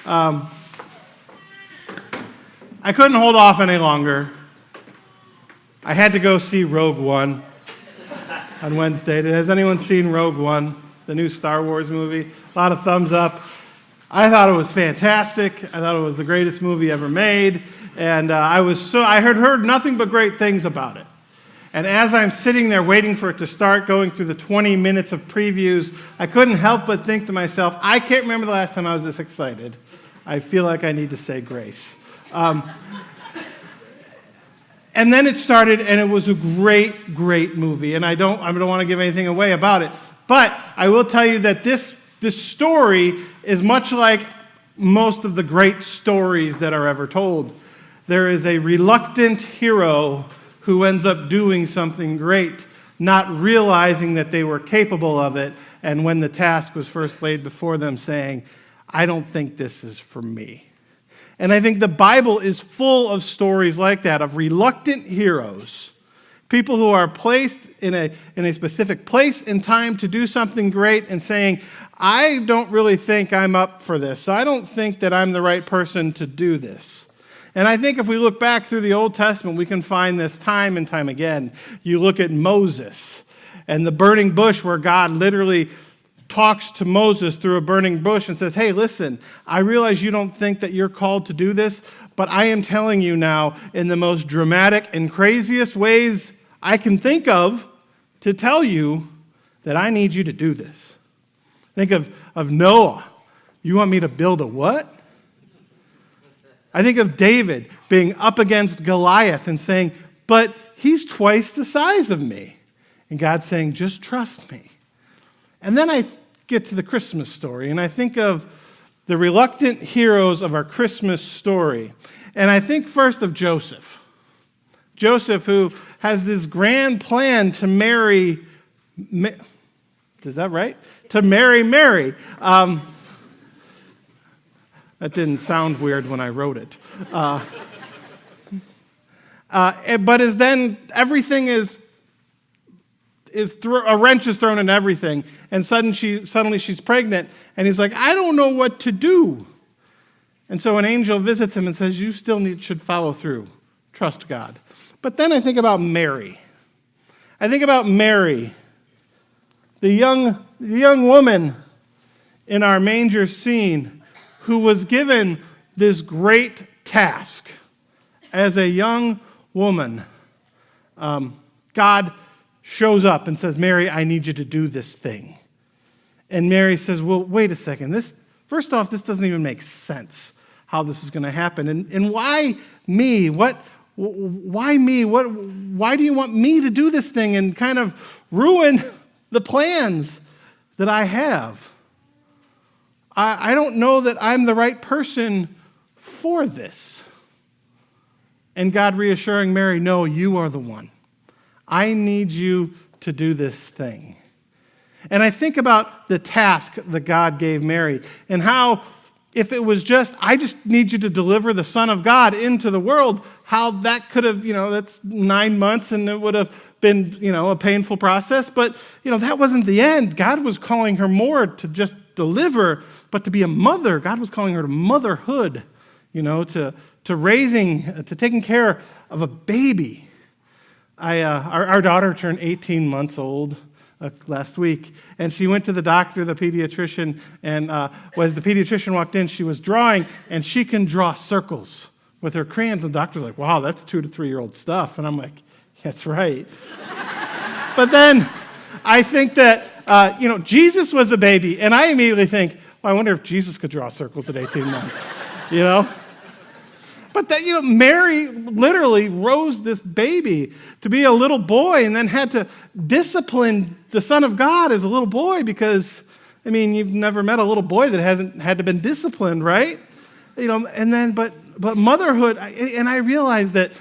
I couldn't hold off any longer. I had to go see Rogue One on Wednesday. Has anyone seen Rogue One, the new Star Wars movie? A lot of thumbs up. I thought it was fantastic. I thought it was the greatest movie ever made, and I had heard nothing but great things about it. And as I'm sitting there waiting for it to start, going through the 20 minutes of previews, I couldn't help but think to myself, I can't remember the last time I was this excited. I feel like I need to say grace. And then it started, and it was a great, great movie. And I don't want to give anything away about it. But I will tell you that this story is much like most of the great stories that are ever told. There is a reluctant hero who ends up doing something great, not realizing that they were capable of it, and when the task was first laid before them, saying, I don't think this is for me. And I think the Bible is full of stories like that, of reluctant heroes, people who are placed in a specific place and time to do something great and saying, I don't really think I'm up for this. I don't think that I'm the right person to do this. And I think if we look back through the Old Testament, we can find this time and time again. You look at Moses and the burning bush where God literally talks to Moses through a burning bush and says, hey, listen, I realize you don't think that you're called to do this, but I am telling you now in the most dramatic and craziest ways I can think of to tell you that I need you to do this. Think of Noah. You want me to build a what? I think of David being up against Goliath and saying, but he's twice the size of me. And God saying, just trust me. And then I get to the Christmas story, and I think of the reluctant heroes of our Christmas story. And I think first of Joseph. Joseph, who has this grand plan to marry, is that right? To marry Mary. That didn't sound weird when I wrote it. But as then everything is a wrench is thrown into everything, and suddenly she's pregnant, and he's like, I don't know what to do. And so an angel visits him and says, you still should follow through. Trust God. But then I think about Mary. I think about Mary, the young woman in our manger scene, who was given this great task as a young woman. God shows up and says, Mary, I need you to do this thing. And Mary says, well, wait a second. First off, this doesn't even make sense how this is going to happen. And why me? Why me? Why do you want me to do this thing and kind of ruin the plans that I have? I don't know that I'm the right person for this. And God reassuring Mary, no, you are the one. I need you to do this thing. And I think about the task that God gave Mary and how if it was I just need you to deliver the Son of God into the world, how that could have, that's 9 months and it would have been, a painful process. But, that wasn't the end. God was calling her more to just deliver, but to be a mother. God was calling her to motherhood, to taking care of a baby. Our daughter turned 18 months old last week, and she went to the doctor, the pediatrician, and as the pediatrician walked in, she was drawing, and she can draw circles with her crayons. And the doctor's like, wow, that's 2 to 3-year-old stuff. And I'm like, that's right. But then I think that, Jesus was a baby, and I immediately think, well, I wonder if Jesus could draw circles at 18 months, But that, Mary literally rose this baby to be a little boy and then had to discipline the Son of God as a little boy because, you've never met a little boy that hasn't had to been disciplined, right? And then, but motherhood, and I realize that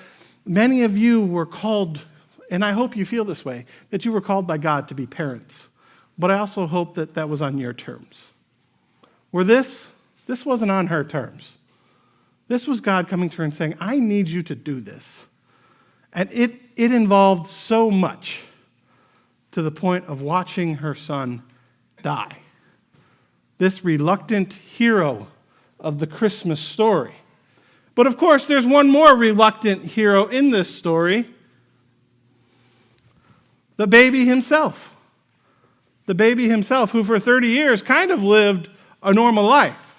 many of you were called, and I hope you feel this way, that you were called by God to be parents. But I also hope that that was on your terms. Where this wasn't on her terms. This was God coming to her and saying, I need you to do this. And it involved so much to the point of watching her son die. This reluctant hero of the Christmas story. But of course, there's one more reluctant hero in this story. The baby himself. The baby himself, who for 30 years kind of lived a normal life.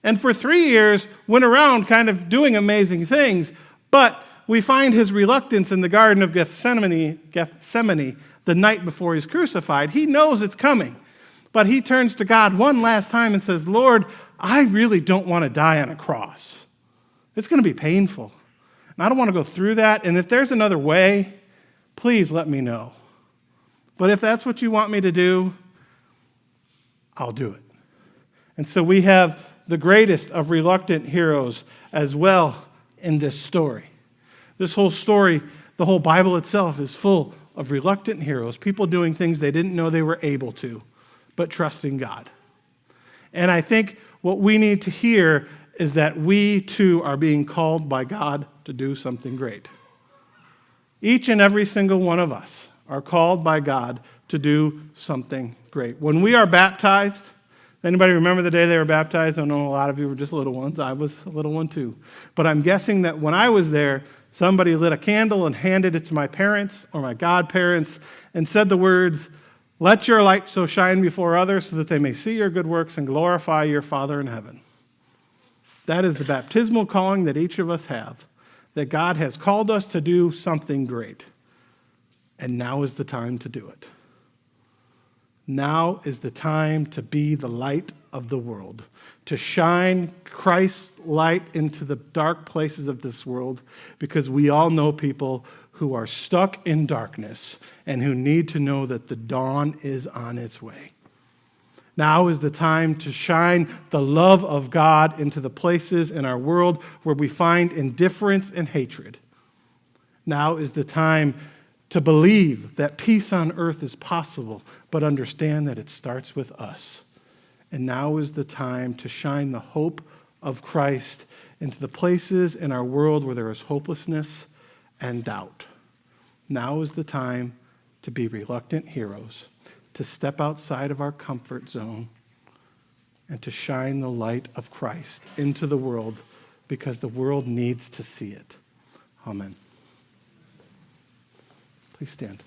And for 3 years went around kind of doing amazing things. But we find his reluctance in the Garden of Gethsemane the night before he's crucified. He knows it's coming. But he turns to God one last time and says, Lord, I really don't want to die on a cross. It's going to be painful. And I don't want to go through that. And if there's another way, please let me know. But if that's what you want me to do, I'll do it. And so we have the greatest of reluctant heroes as well in this story. This whole story, the whole Bible itself, is full of reluctant heroes, people doing things they didn't know they were able to, but trusting God. And I think what we need to hear is that we too are being called by God to do something great. Each and every single one of us are called by God to do something great. When we are baptized, anybody remember the day they were baptized? I know a lot of you were just little ones. I was a little one too. But I'm guessing that when I was there, somebody lit a candle and handed it to my parents or my godparents and said the words, "Let your light so shine before others so that they may see your good works and glorify your Father in heaven." That is the baptismal calling that each of us have, that God has called us to do something great. And now is the time to do it. Now is the time to be the light of the world, to shine Christ's light into the dark places of this world, because we all know people who are stuck in darkness and who need to know that the dawn is on its way. Now is the time to shine the love of God into the places in our world where we find indifference and hatred. Now is the time to believe that peace on earth is possible, but understand that it starts with us. And now is the time to shine the hope of Christ into the places in our world where there is hopelessness and doubt. Now is the time to be reluctant heroes, to step outside of our comfort zone and to shine the light of Christ into the world, because the world needs to see it. Amen. Please stand.